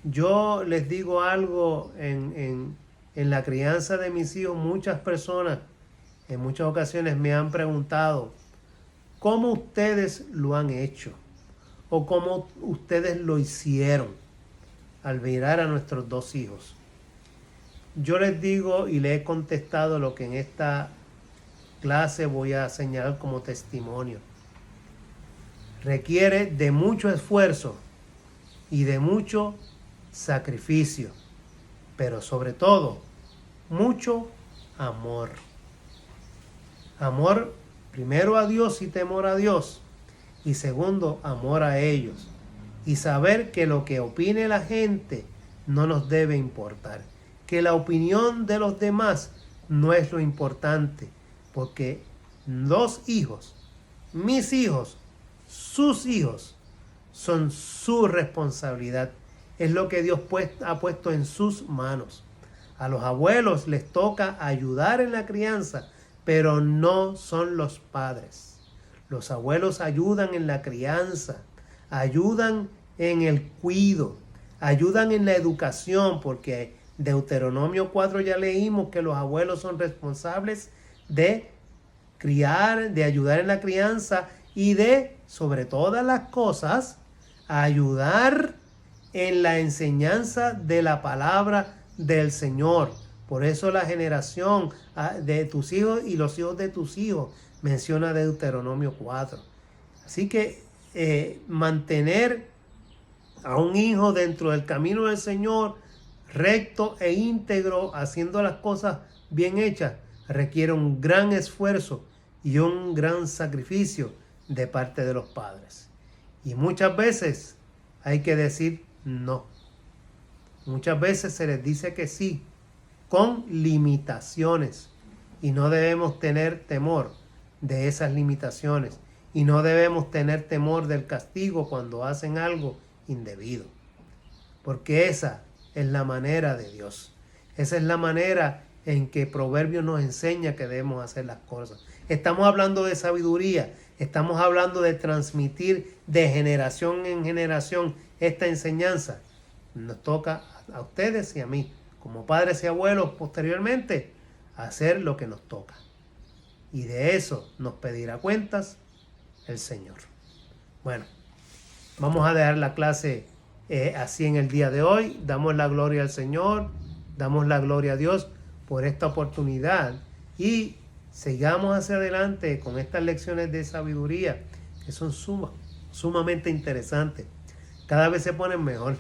Yo les digo algo, en la crianza de mis hijos, muchas personas en muchas ocasiones me han preguntado cómo ustedes lo han hecho o cómo ustedes lo hicieron al mirar a nuestros dos hijos. Yo les digo y les he contestado lo que en esta clase voy a señalar como testimonio. Requiere de mucho esfuerzo y de mucho sacrificio, pero sobre todo mucho amor. Amor primero a Dios y temor a Dios, y segundo, amor a ellos, y saber que lo que opine la gente no nos debe importar, que la opinión de los demás no es lo importante, porque los hijos, mis hijos, sus hijos, son su responsabilidad. Es lo que Dios ha puesto en sus manos. A los abuelos les toca ayudar en la crianza, pero no son los padres. Los abuelos ayudan en la crianza, ayudan en el cuidado, ayudan en la educación, porque Deuteronomio 4 ya leímos que los abuelos son responsables de criar, de ayudar en la crianza y de, sobre todas las cosas, ayudar en la enseñanza de la palabra del Señor. Por eso la generación de tus hijos y los hijos de tus hijos menciona Deuteronomio 4. Así que mantener a un hijo dentro del camino del Señor, recto e íntegro, haciendo las cosas bien hechas, requiere un gran esfuerzo y un gran sacrificio de parte de los padres. Y muchas veces hay que decir no. Muchas veces se les dice que sí, con limitaciones, y no debemos tener temor de esas limitaciones, y no debemos tener temor del castigo cuando hacen algo indebido, porque esa es la manera de Dios. Esa es la manera en que Proverbios nos enseña que debemos hacer las cosas. Estamos hablando de sabiduría, estamos hablando de transmitir de generación en generación esta enseñanza. Nos toca a ustedes y a mí, como padres y abuelos posteriormente, hacer lo que nos toca. Y de eso nos pedirá cuentas el Señor. Bueno, vamos a dejar la clase así en el día de hoy. Damos la gloria al Señor, damos la gloria a Dios por esta oportunidad y sigamos hacia adelante con estas lecciones de sabiduría que son sumamente interesantes. Cada vez se ponen mejor.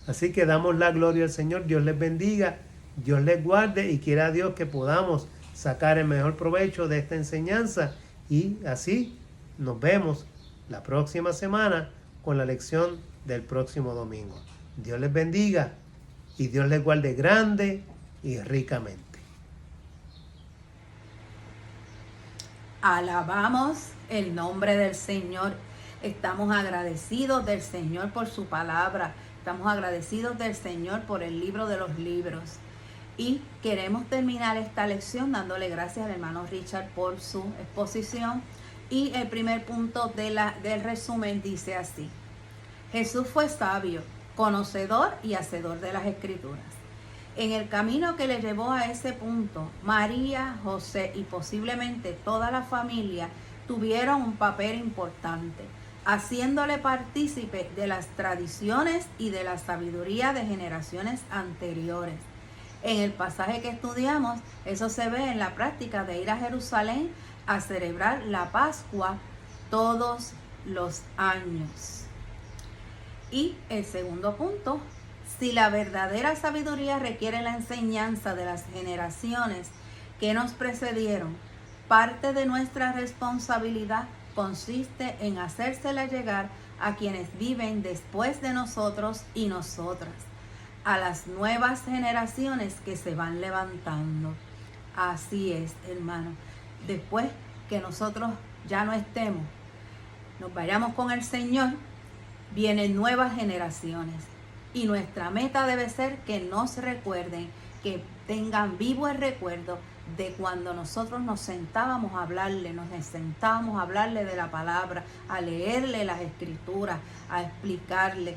Así que damos la gloria al Señor. Dios les bendiga, Dios les guarde y quiera Dios que podamos sacar el mejor provecho de esta enseñanza. Y así nos vemos la próxima semana con la lección del próximo domingo. Dios les bendiga y Dios les guarde grande y ricamente. Alabamos el nombre del Señor. Estamos agradecidos del Señor por su palabra. Estamos agradecidos del Señor por el libro de los libros. Y queremos terminar esta lección dándole gracias al hermano Richard por su exposición. Y el primer punto del resumen dice así: Jesús fue sabio, conocedor y hacedor de las Escrituras. En el camino que le llevó a ese punto, María, José y posiblemente toda la familia tuvieron un papel importante, haciéndole partícipe de las tradiciones y de la sabiduría de generaciones anteriores. En el pasaje que estudiamos, eso se ve en la práctica de ir a Jerusalén a celebrar la Pascua todos los años. Y el segundo punto: si la verdadera sabiduría requiere la enseñanza de las generaciones que nos precedieron, parte de nuestra responsabilidad consiste en hacérsela llegar a quienes viven después de nosotros y nosotras, a las nuevas generaciones que se van levantando. Así es, hermano. Después que nosotros ya no estemos, nos vayamos con el Señor, vienen nuevas generaciones. Y nuestra meta debe ser que nos recuerden, que tengan vivo el recuerdo de cuando nosotros nos sentábamos a hablarle, de la palabra, a leerle las escrituras, a explicarle.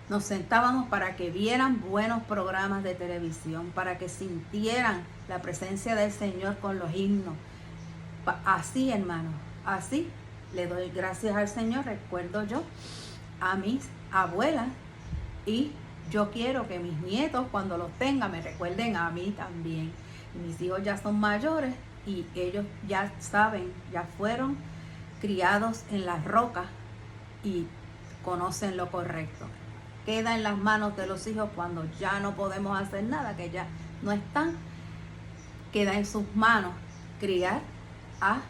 Nos sentábamos para que vieran buenos programas de televisión, para que sintieran la presencia del Señor con los himnos. Así, hermano, así le doy gracias al Señor. Recuerdo yo a mis abuelas y yo quiero que mis nietos, cuando los tenga, me recuerden a mí también. Mis hijos ya son mayores y ellos ya saben, ya fueron criados en las rocas y conocen lo correcto. Queda en las manos de los hijos cuando ya no podemos hacer nada, que ya no están. Queda en sus manos criar a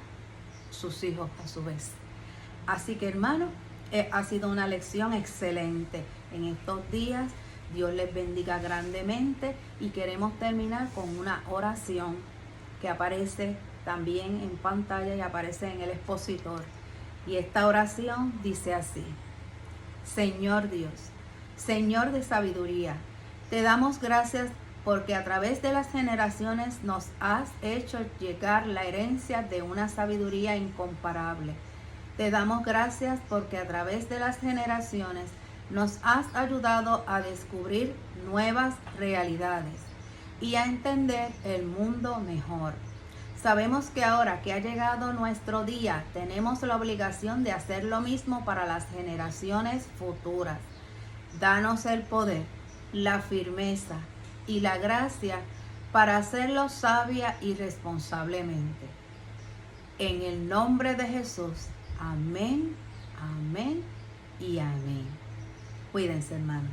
sus hijos a su vez. Así que, hermano, ha sido una lección excelente en estos días. Dios les bendiga grandemente y queremos terminar con una oración que aparece también en pantalla y aparece en el expositor. Y esta oración dice así: Señor Dios, Señor de sabiduría, te damos gracias porque a través de las generaciones nos has hecho llegar la herencia de una sabiduría incomparable. Te damos gracias porque a través de las generaciones nos has ayudado a descubrir nuevas realidades y a entender el mundo mejor. Sabemos que ahora que ha llegado nuestro día, tenemos la obligación de hacer lo mismo para las generaciones futuras. Danos el poder, la firmeza y la gracia para hacerlo sabia y responsablemente. En el nombre de Jesús. Amén, amén y amén. Cuídense, hermanos.